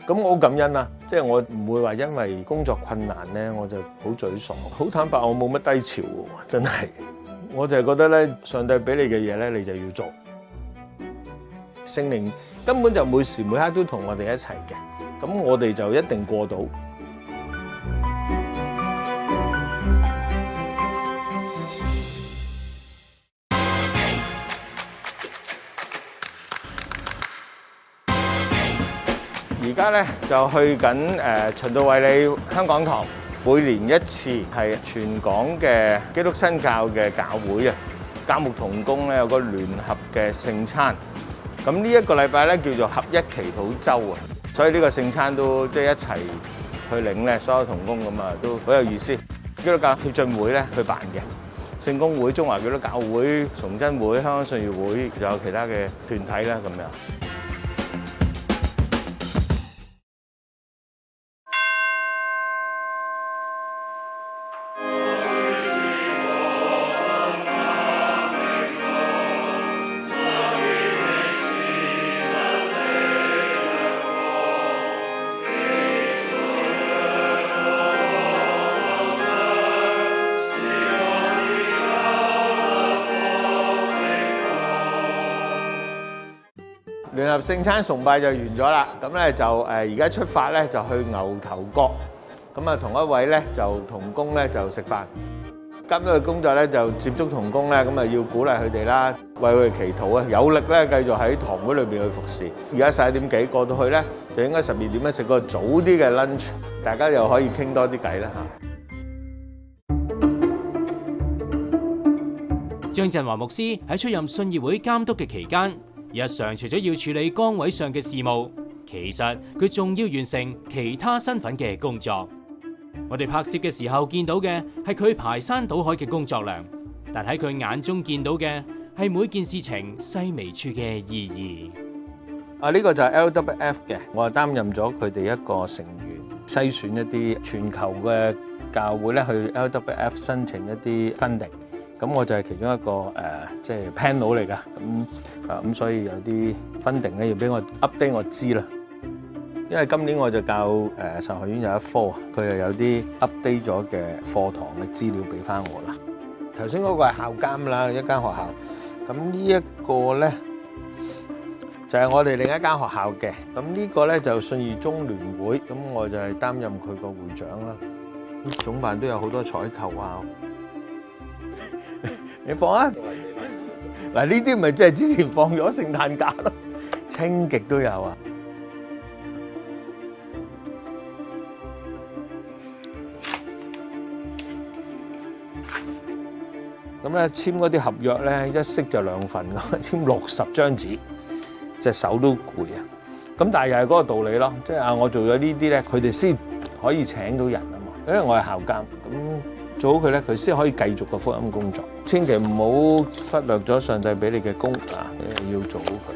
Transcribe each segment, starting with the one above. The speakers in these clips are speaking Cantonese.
咁我好感恩啦，即係我唔會話因為工作困難咧，我就好沮喪。好坦白，我冇乜低潮喎，真係。我就係覺得咧，上帝俾你嘅嘢咧，你就要做。聖靈根本就每時每刻都同我哋一齊嘅，咁我哋就一定過到。而家咧就去緊循道衛理香港堂，每年一次係全港嘅基督新教嘅教會啊，教牧同工咧有個聯合嘅聖餐。咁呢一個禮拜咧叫做合一祈禱週啊，所以呢個聖餐都即係一齊去領咧，所有同工咁啊都好有意思。基督教協進會咧去辦嘅，聖公會、中華基督教會、崇真會、香港信義會，仲有其他嘅團體啦咁樣。聯合聖餐崇拜就完咗啦，咁咧就而家出發咧就去牛頭角，咁啊同一位咧就同工咧就食飯。監督嘅工作咧就接觸同工咧，咁啊要鼓勵佢哋啦，為佢哋祈禱啊，有力咧繼續喺堂會裏邊去服侍。而家11點幾過到去咧，就應該12點咧食個早啲嘅 lunch， 大家又可以傾多啲偈啦嚇。張振華牧師喺出任信義會監督嘅期間，日常除咗要處理崗位上嘅事務，其實佢仲要完成其他身份嘅工作。我哋拍攝嘅時候見到嘅係佢排山倒海嘅工作量，但喺佢眼中見到嘅係每件事情細微處嘅意義。呢個就係 LWF 嘅，我係擔任咗佢哋一個成員，篩選一啲全球嘅教會咧去 LWF 申請一啲 funding。咁我就係其中一個即係 panel 嚟㗎，咁所以有啲 funding 咧要俾我 update 我知啦。因為今年我就教神學院有一科，佢又有啲 update 咗嘅課堂嘅資料俾翻我啦。頭先嗰個係校監啦，一間學校。咁呢一個咧就係我哋另一間學校嘅。咁呢個咧就信義中聯會，咁我就係擔任佢個會長啦。總辦都有好多採購啊。你放啊！嗱，呢啲咪即係之前放咗聖誕假咯，清極都有啊。咁咧簽嗰啲合約咧，一式就2份㗎，簽60張紙，隻手都攰啊。咁但係又係嗰個道理咯，即係我做咗呢啲咧，佢哋先可以請到人啊嘛。因為我係校監咁。做好佢咧，佢先可以繼續個福音工作。千祈唔好忽略咗上帝俾你嘅工啊，要做好佢。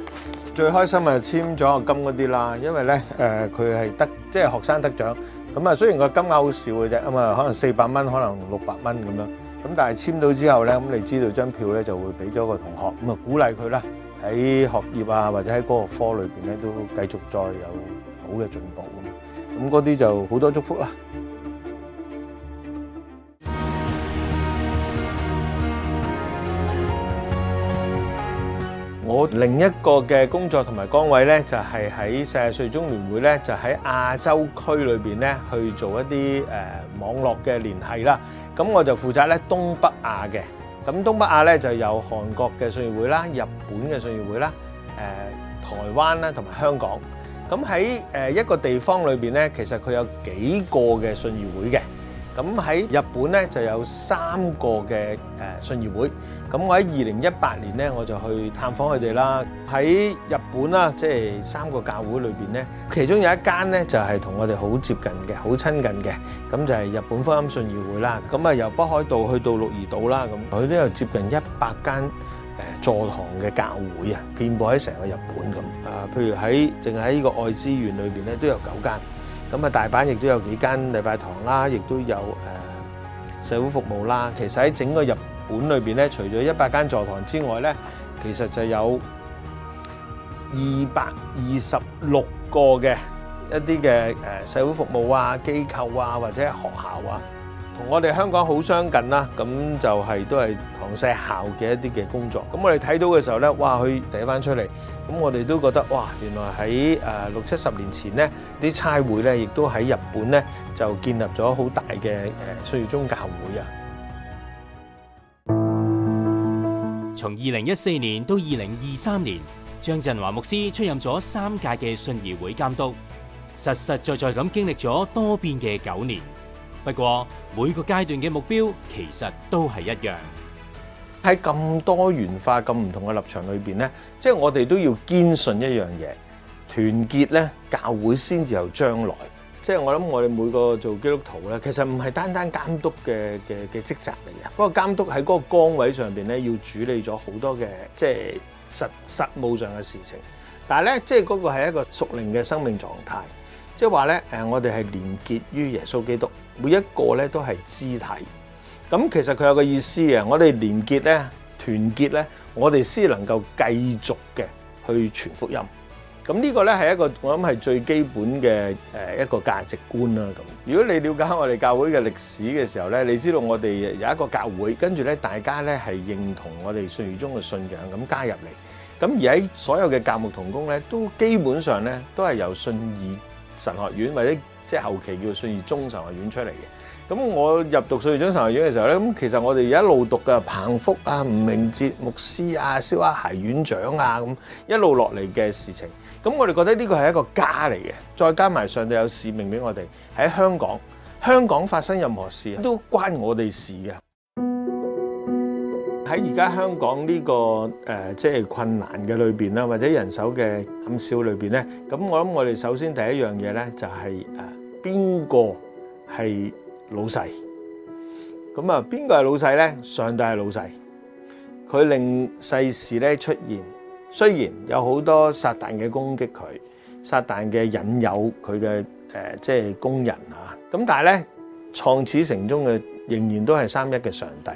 最開心係簽獎學金嗰啲啦，因為咧佢係得即係學生得獎。咁啊，雖然個金額好少嘅啫，咁啊可能400蚊，可能600蚊咁樣。咁但係簽到之後咧，咁你知道張票咧就會俾咗個同學，咁啊鼓勵佢啦，喺學業啊或者喺嗰個科裏邊咧都繼續再有好嘅進步咁。咁嗰啲就好多祝福啦。我另一個嘅工作同埋崗位咧，就係喺世界信義中聯會咧，就喺亞洲區裏邊咧去做一啲網絡嘅聯繫啦。咁我就負責咧東北亞嘅。咁東北亞咧就有韓國嘅信義會啦、日本嘅信義會啦、台灣啦同埋香港。咁喺一個地方裏邊咧，其實佢有幾個嘅信義會嘅。咁喺日本咧就有3個嘅信義會，咁我喺2018年咧我就去探訪佢哋啦。喺日本啦，即係3個教會裏邊咧，其中有一間咧就係同我哋好接近嘅、好親近嘅，咁就係日本福音信義會啦。咁啊由北海道去到鹿兒島啦，咁佢都有接近100間座堂嘅教會啊，遍佈喺成個日本咁。譬如淨係喺呢個愛知縣裏邊咧都有9間。咁啊，大阪亦都有幾間禮拜堂啦，亦都有社會服務啦。其實喺整個日本裏邊咧，除咗100間座堂之外咧，其實就有226個嘅一啲嘅社會服務啊、機構啊或者學校啊，同我哋香港好相近啦。咁就係都係唐社校嘅一啲嘅工作。咁我哋睇到嘅時候咧，哇！佢寫翻出嚟，咁我哋都覺得哇！原來喺60-70年前咧，啲差會咧亦都喺日本咧就建立咗好大嘅信義宗教會啊。從2014年到2023年，張振華牧師出任咗3屆嘅信義會監督，實實在在咁經歷咗多變嘅9年。不過每個階段嘅目標其實都係一樣。喺咁多元化、咁唔同嘅立場裏邊咧，即係我哋都要堅信一樣嘢，團結咧，教會先至有將來。即係我諗，我哋每個做基督徒咧，其實唔係單單監督嘅職責嚟嘅。不過監督喺嗰個崗位上邊咧，要處理咗好多嘅即係實務上嘅事情。但係咧，即係嗰個係一個屬靈嘅生命狀態。即係話咧，我哋係連結於耶穌基督，每一個咧都係肢體。咁其實佢有個意思嘅，我哋連結咧、團結咧，我哋先能夠繼續嘅去傳福音。咁呢個咧係一個我諗係最基本嘅一個價值觀啦。咁如果你了解我哋教會嘅歷史嘅時候咧，你知道我哋有一個教會，跟住咧大家咧係認同我哋信義宗嘅信仰咁加入嚟。咁而喺所有嘅教牧同工咧，都基本上咧都係由信義神學院或者即係後期叫信義宗神學院出嚟嘅。咁我入讀信義宗神學院嘅時候咧，咁其實我哋一路讀嘅彭福啊、吳明哲牧師啊、蕭亞孩院長啊，咁一路落嚟嘅事情。咁我哋覺得呢個係一個家嚟嘅，再加埋上帝有使命俾我哋喺香港發生任何事都關我哋事嘅。喺而家香港呢個即係困難嘅裏邊啦，或者人手嘅減少裏邊咧，咁我諗我哋首先第一樣嘢咧就係邊個係老細？咁啊邊個係老細咧？上帝係老細，佢令世事咧出現。雖然有好多撒旦嘅攻擊佢，撒旦嘅引誘佢嘅即係工人啊，咁但係咧創始成終嘅仍然都係三一嘅上帝。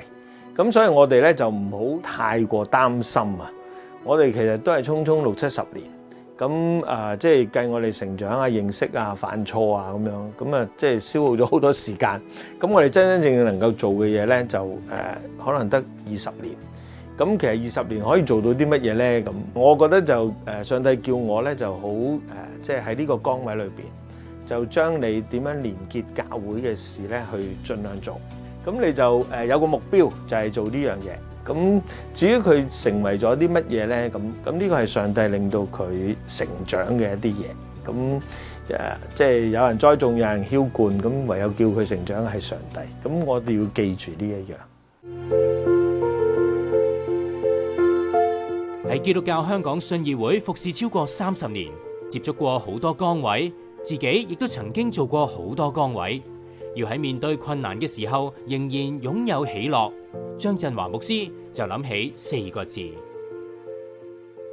咁所以我哋咧就唔好太過擔心啊！我哋其實都係匆匆60-70年，咁即係計我哋成長啊、認識啊、犯錯啊咁樣，咁啊即係消耗咗好多時間。咁我哋真正能夠做嘅嘢咧，就可能得20年。咁其實20年可以做到啲乜嘢咧？咁我覺得就上帝叫我咧就好即係喺呢個崗位裏邊，就將你點樣連結教會嘅事咧，去盡量做。咁你就有個目標，就係做呢樣嘢。咁至於佢成為咗啲乜嘢咧？咁呢個係上帝令到佢成長嘅一啲嘢。咁即係有人栽種，有人澆灌，咁唯有叫佢成長係上帝。咁我哋要記住呢一樣。喺基督教香港信義會服侍超過30年，接觸過好多崗位，自己亦都曾經做過好多崗位。要喺面對困難嘅時候，仍然擁有喜樂。張振華牧師就諗起4個字。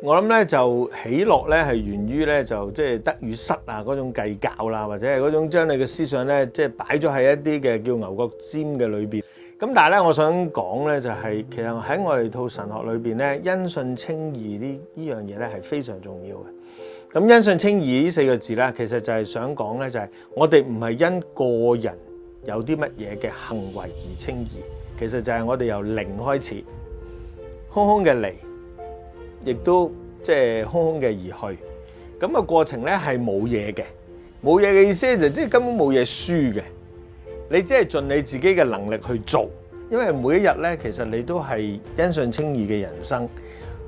我諗咧就喜樂咧係源於咧就即係得與失啊嗰種計較啦，或者係嗰種將你嘅思想咧即係擺咗喺一啲嘅叫牛角尖嘅裏邊。咁但係咧，我想講咧就係其實喺我哋套神學裏邊咧，因信稱義呢樣嘢咧係非常重要嘅。咁因信稱義呢4個字咧，其實就係想講咧就係我哋唔係因個人有啲乜嘢嘅行為而稱義，其實就係我哋由零開始，空空嘅嚟，亦都即係空空嘅而去。咁個過程咧係冇嘢嘅，冇嘢嘅意思就即係根本冇嘢輸嘅。你只係盡你自己嘅能力去做，因為每一日咧，其實你都係因信稱義嘅人生。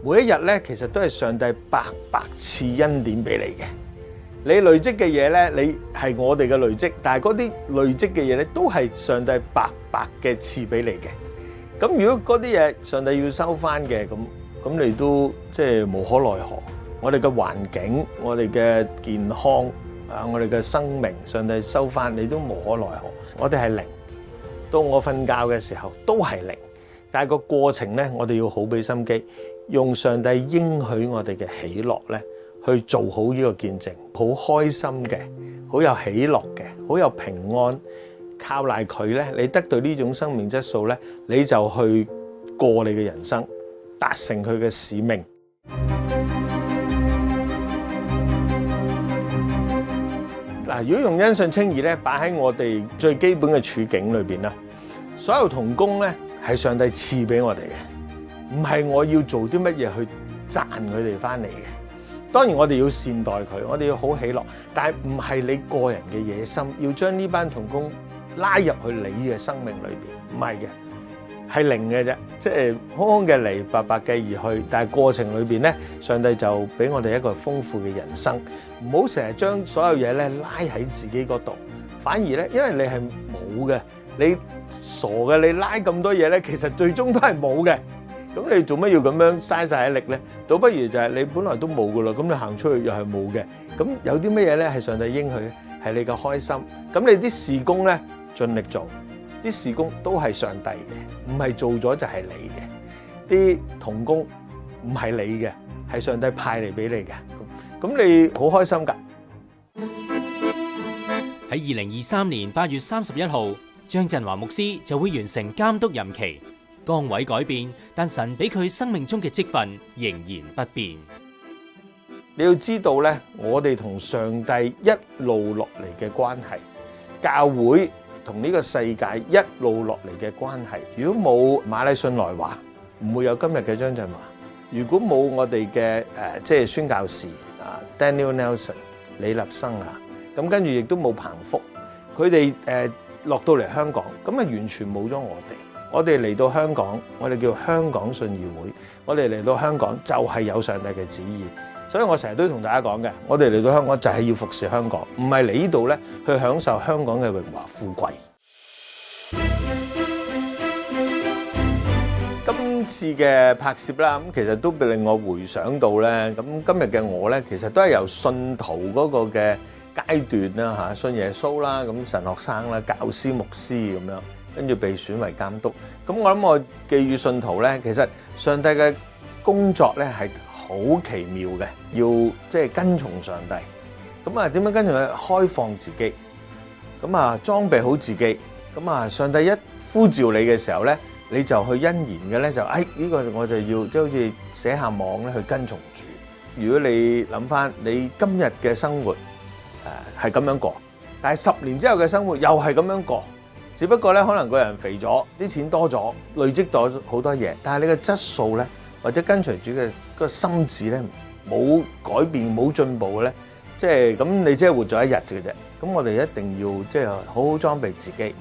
每一日咧，其實都係上帝白白賜恩典俾你嘅。你累積嘅嘢咧，你係我哋嘅累積，但係嗰啲累積嘅嘢咧，都係上帝白白嘅賜俾你嘅。咁如果嗰啲嘢上帝要收翻嘅，咁你都即係無可奈何。我哋嘅環境，我哋嘅健康啊，我哋嘅生命，上帝收翻你都無可奈何。我哋係零，到我瞓覺嘅時候都係零，但係個過程咧，我哋要好俾心機，用上帝應許我哋嘅喜樂咧，去做好呢個見證，好開心嘅，好有喜樂嘅，好有平安，靠賴佢咧，你得到呢種生命質素咧，你就去過你嘅人生，達成佢嘅使命。嗱，如果用因信稱義咧，擺喺我哋最基本嘅處境裏邊啦，所有同工咧係上帝賜俾我哋嘅，唔係我要做啲乜嘢去賺佢哋翻嚟嘅。當然我哋要善待佢，我哋要好喜樂，但係唔係你個人嘅野心，要將呢班同工拉入去你嘅生命裏邊，唔係嘅。係零嘅啫，即係空空嘅嚟，白白嘅而去。但係過程裏邊咧，上帝就俾我哋一個豐富嘅人生。唔好成日將所有嘢咧拉喺自己嗰度，反而咧，因為你係冇嘅，你傻嘅，你拉咁多嘢咧，其實最終都係冇嘅。咁你做乜要咁樣嘥晒啲力咧？倒不如就係你本來都冇噶啦，咁你行出去又係冇嘅。咁有啲乜嘢咧係上帝應許咧？係你嘅開心。咁你啲事工咧盡力做。啲事工都係上帝嘅，唔係做咗就係你嘅。啲同工唔係你嘅，係上帝派嚟俾你嘅。咁你好開心㗎。喺2023年8月31號，張振華牧師就會完成監督任期，崗位改變，但神俾佢生命中嘅職分仍然不變。你要知道咧，我哋同上帝一路落嚟嘅關係，教會同呢個世界一路落嚟嘅關係，如果冇馬禮遜來華，唔會有今日嘅張振華；如果冇我哋嘅即係宣教士Daniel Nelson 李立生啊，咁跟住亦都冇彭福，佢哋落到嚟香港，咁啊完全冇咗我哋。我哋嚟到香港，我哋叫香港信義會，我哋嚟到香港就係有上帝嘅旨意。所以我成日都同大家講嘅，我哋嚟到香港就係要服侍香港，唔係嚟呢度咧去享受香港嘅榮華富貴。今次嘅拍攝啦，咁其實都令我回想到咧，咁今日嘅我咧，其實都係由信徒嗰個嘅階段啦嚇，信耶穌啦，咁神學生啦、教師、牧師咁樣，跟住被選為監督。咁我諗我寄予信徒咧，其實上帝嘅工作咧係好奇妙嘅，要即係跟從上帝。咁啊，點樣跟從佢？開放自己，咁啊裝備好自己。咁啊，上帝一呼召你嘅時候咧，你就去欣然嘅咧，就呢個我就要即係好似寫下網咧去跟從主。如果你諗翻你今日嘅生活係咁樣過，但係10年之後嘅生活又係咁樣過，只不過咧可能個人肥咗，啲錢多咗，累積咗好多嘢，但係你嘅質素咧，或者跟隨主嘅個心智咧冇改變冇進步嘅咧，即係咁你只係活咗一日嘅啫。咁我哋一定要即係好好裝備自己。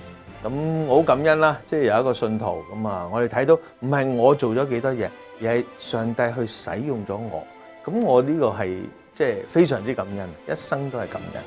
咁我好感恩啦，即係有一個信徒咁啊，我哋睇到唔係我做咗幾多嘢，而係上帝去使用咗我。咁我呢個係即係非常之感恩，一生都係感恩。